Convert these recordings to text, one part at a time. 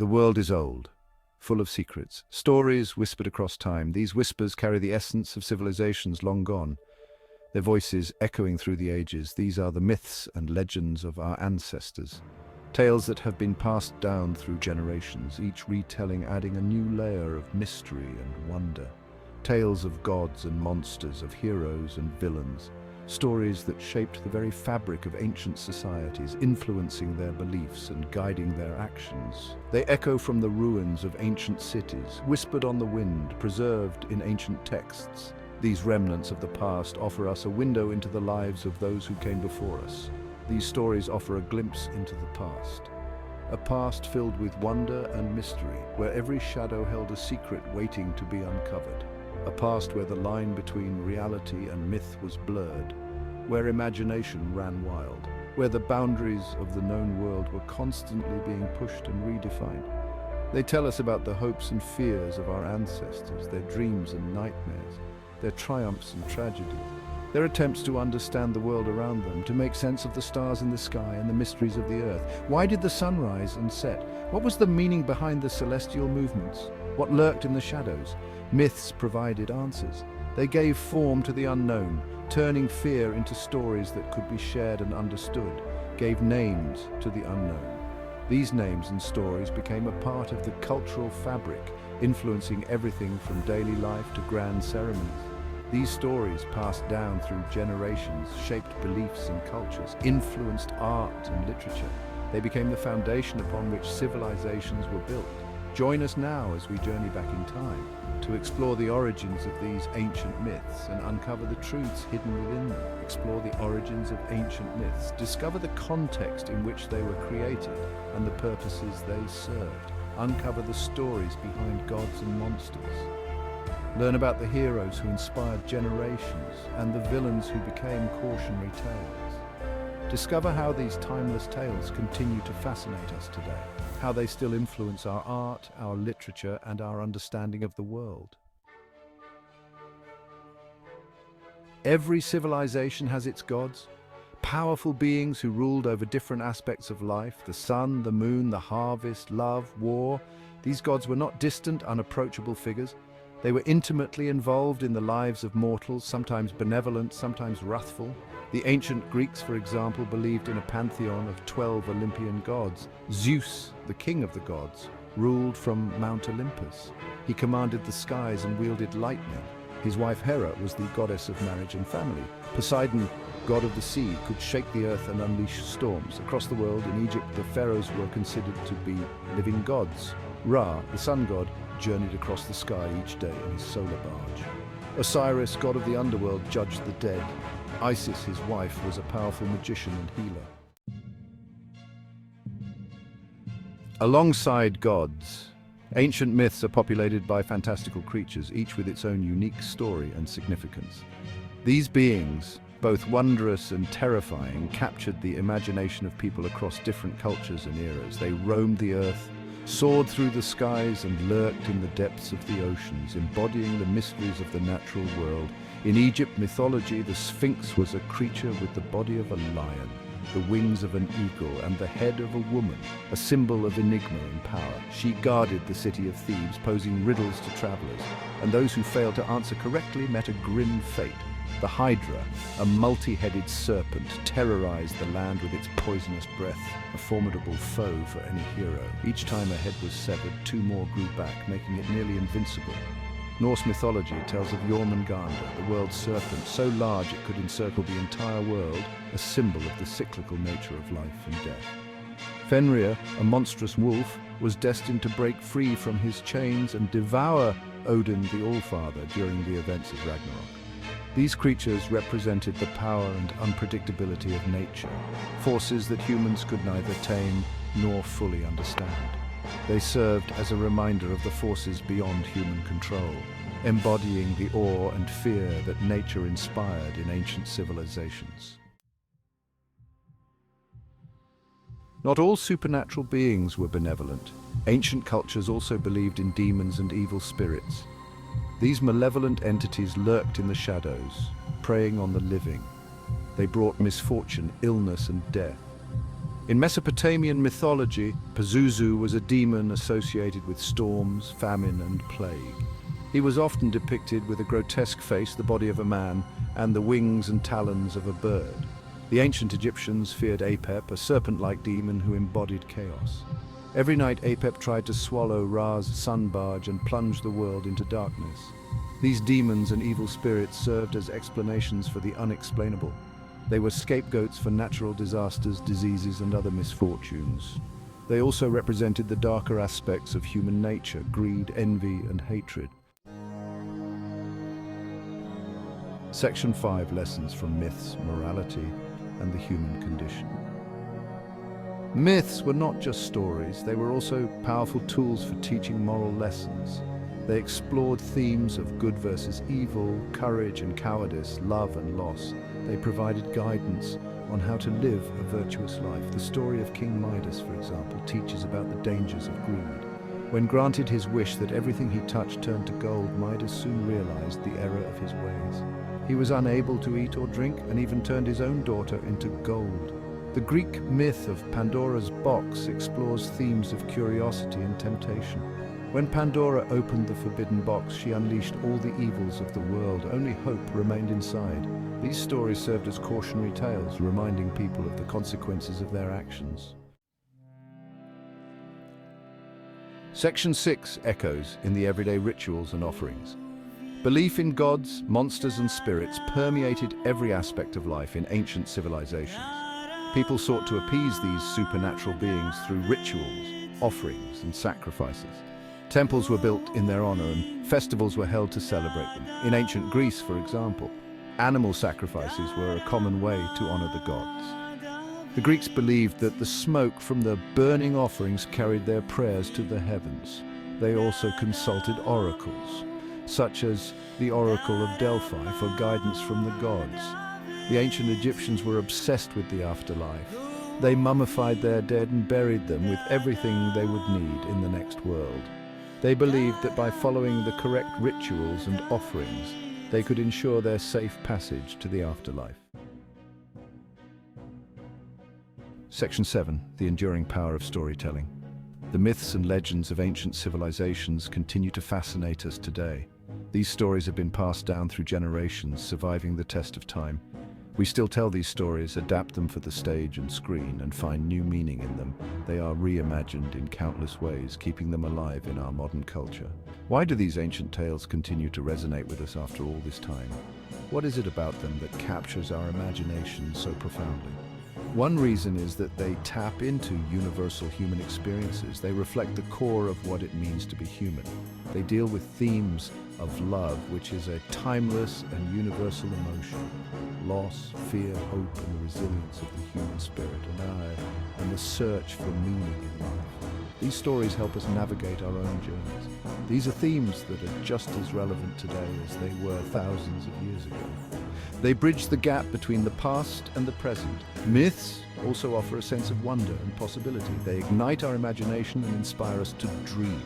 The world is old, full of secrets, stories whispered across time. These whispers carry the essence of civilizations long gone, their voices echoing through the ages. These are the myths and legends of our ancestors, tales that have been passed down through generations, each retelling adding a new layer of mystery and wonder. Tales of gods and monsters, of heroes and villains, stories that shaped the very fabric of ancient societies, influencing their beliefs and guiding their actions. They echo from the ruins of ancient cities, whispered on the wind, preserved in ancient texts. These remnants of the past offer us a window into the lives of those who came before us. These stories offer a glimpse into the past, a past filled with wonder and mystery, where every shadow held a secret waiting to be uncovered. A past where the line between reality and myth was blurred, where imagination ran wild, where the boundaries of the known world were constantly being pushed and redefined. They tell us about the hopes and fears of our ancestors, their dreams and nightmares, their triumphs and tragedies, their attempts to understand the world around them, to make sense of the stars in the sky and the mysteries of the earth. Why did the sun rise and set? What was the meaning behind the celestial movements? What lurked in the shadows? Myths provided answers. They gave form to the unknown, turning fear into stories that could be shared and understood, gave names to the unknown. These names and stories became a part of the cultural fabric, influencing everything from daily life to grand ceremonies. These stories, passed down through generations, shaped beliefs and cultures, influenced art and literature. They became the foundation upon which civilizations were built. Join us now as we journey back in time to explore the origins of these ancient myths and uncover the truths hidden within them. Explore the origins of ancient myths, discover the context in which they were created and the purposes they served. Uncover the stories behind gods and monsters. Learn about the heroes who inspired generations and the villains who became cautionary tales. Discover how these timeless tales continue to fascinate us today, how they still influence our art, our literature, and our understanding of the world. Every civilization has its gods, powerful beings who ruled over different aspects of life: the sun, the moon, the harvest, love, war. These gods were not distant, unapproachable figures. They were intimately involved in the lives of mortals, sometimes benevolent, sometimes wrathful. The ancient Greeks, for example, believed in a pantheon of 12 Olympian gods. Zeus, the king of the gods, ruled from Mount Olympus. He commanded the skies and wielded lightning. His wife Hera was the goddess of marriage and family. Poseidon, god of the sea, could shake the earth and unleash storms. Across the world, in Egypt, the pharaohs were considered to be living gods. Ra, the sun god, journeyed across the sky each day in his solar barge. Osiris, god of the underworld, judged the dead. Isis, his wife, was a powerful magician and healer. Alongside gods, ancient myths are populated by fantastical creatures, each with its own unique story and significance. These beings, both wondrous and terrifying, captured the imagination of people across different cultures and eras. They roamed the earth, soared through the skies, and lurked in the depths of the oceans, embodying the mysteries of the natural world. In Egypt mythology, the Sphinx was a creature with the body of a lion, the wings of an eagle, and the head of a woman, a symbol of enigma and power. She guarded the city of Thebes, posing riddles to travelers, and those who failed to answer correctly met a grim fate. The Hydra, a multi-headed serpent, terrorized the land with its poisonous breath, a formidable foe for any hero. Each time a head was severed, two more grew back, making it nearly invincible. Norse mythology tells of Jormungandr, the world serpent, so large it could encircle the entire world, a symbol of the cyclical nature of life and death. Fenrir, a monstrous wolf, was destined to break free from his chains and devour Odin the Allfather during the events of Ragnarok. These creatures represented the power and unpredictability of nature, forces that humans could neither tame nor fully understand. They served as a reminder of the forces beyond human control, embodying the awe and fear that nature inspired in ancient civilizations. Not all supernatural beings were benevolent. Ancient cultures also believed in demons and evil spirits. These malevolent entities lurked in the shadows, preying on the living. They brought misfortune, illness, and death. In Mesopotamian mythology, Pazuzu was a demon associated with storms, famine, and plague. He was often depicted with a grotesque face, the body of a man, and the wings and talons of a bird. The ancient Egyptians feared Apep, a serpent-like demon who embodied chaos. Every night Apep tried to swallow Ra's sun barge and plunge the world into darkness. These demons and evil spirits served as explanations for the unexplainable. They were scapegoats for natural disasters, diseases, and other misfortunes. They also represented the darker aspects of human nature: greed, envy, and hatred. Section 5: Lessons from Myths, Morality, and the Human Condition. Myths were not just stories, they were also powerful tools for teaching moral lessons. They explored themes of good versus evil, courage and cowardice, love and loss. They provided guidance on how to live a virtuous life. The story of King Midas, for example, teaches about the dangers of greed. When granted his wish that everything he touched turned to gold, Midas soon realized the error of his ways. He was unable to eat or drink, and even turned his own daughter into gold. The Greek myth of Pandora's box explores themes of curiosity and temptation. When Pandora opened the forbidden box, she unleashed all the evils of the world. Only hope remained inside. These stories served as cautionary tales, reminding people of the consequences of their actions. Section 6 echoes in the everyday rituals and offerings. Belief in gods, monsters, and spirits permeated every aspect of life in ancient civilizations. People sought to appease these supernatural beings through rituals, offerings, and sacrifices. Temples were built in their honor, and festivals were held to celebrate them. In ancient Greece, for example, animal sacrifices were a common way to honor the gods. The Greeks believed that the smoke from the burning offerings carried their prayers to the heavens. They also consulted oracles, such as the Oracle of Delphi, for guidance from the gods. The ancient Egyptians were obsessed with the afterlife. They mummified their dead and buried them with everything they would need in the next world. They believed that by following the correct rituals and offerings, they could ensure their safe passage to the afterlife. Section 7: The enduring power of storytelling. The myths and legends of ancient civilizations continue to fascinate us today. These stories have been passed down through generations, surviving the test of time. We still tell these stories, adapt them for the stage and screen, and find new meaning in them. They are reimagined in countless ways, keeping them alive in our modern culture. Why do these ancient tales continue to resonate with us after all this time? What is it about them that captures our imagination so profoundly? One reason is that they tap into universal human experiences. They reflect the core of what it means to be human. They deal with themes of love, which is a timeless and universal emotion. Loss, fear, hope, and the resilience of the human spirit, and the search for meaning in life. These stories help us navigate our own journeys. These are themes that are just as relevant today as they were thousands of years ago. They bridge the gap between the past and the present. Myths also offer a sense of wonder and possibility. They ignite our imagination and inspire us to dream.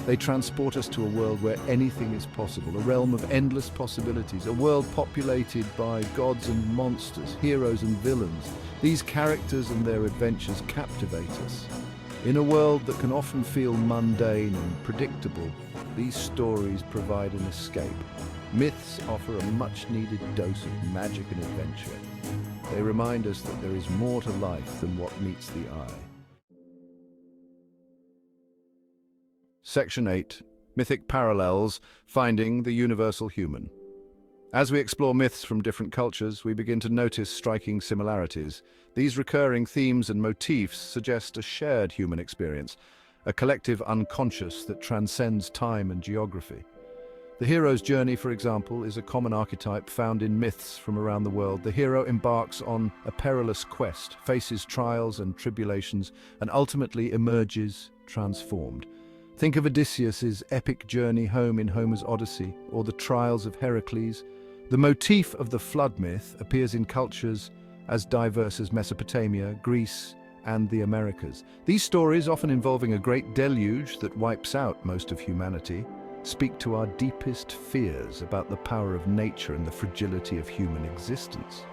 They transport us to a world where anything is possible, a realm of endless possibilities, a world populated by gods and monsters, heroes and villains. These characters and their adventures captivate us. In a world that can often feel mundane and predictable, these stories provide an escape. Myths offer a much-needed dose of magic and adventure. They remind us that there is more to life than what meets the eye. Section 8: Mythic Parallels, Finding the Universal Human. As we explore myths from different cultures, we begin to notice striking similarities. These recurring themes and motifs suggest a shared human experience, a collective unconscious that transcends time and geography. The hero's journey, for example, is a common archetype found in myths from around the world. The hero embarks on a perilous quest, faces trials and tribulations, and ultimately emerges transformed. Think of Odysseus' epic journey home in Homer's Odyssey, or the trials of Heracles. The motif of the flood myth appears in cultures as diverse as Mesopotamia, Greece, and the Americas. These stories, often involving a great deluge that wipes out most of humanity, speak to our deepest fears about the power of nature and the fragility of human existence.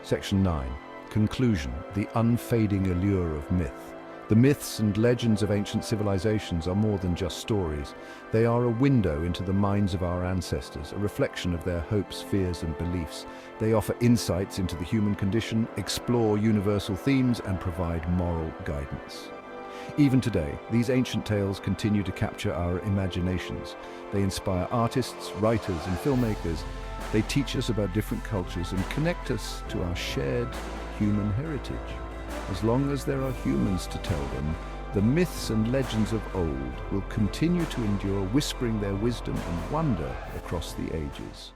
Section 9. Conclusion, the unfading allure of myth. The myths and legends of ancient civilizations are more than just stories. They are a window into the minds of our ancestors, a reflection of their hopes, fears, and beliefs. They offer insights into the human condition, explore universal themes, and provide moral guidance. Even today, these ancient tales continue to capture our imaginations. They inspire artists, writers, and filmmakers. They teach us about different cultures and connect us to our shared human heritage. As long as there are humans to tell them, the myths and legends of old will continue to endure, whispering their wisdom and wonder across the ages.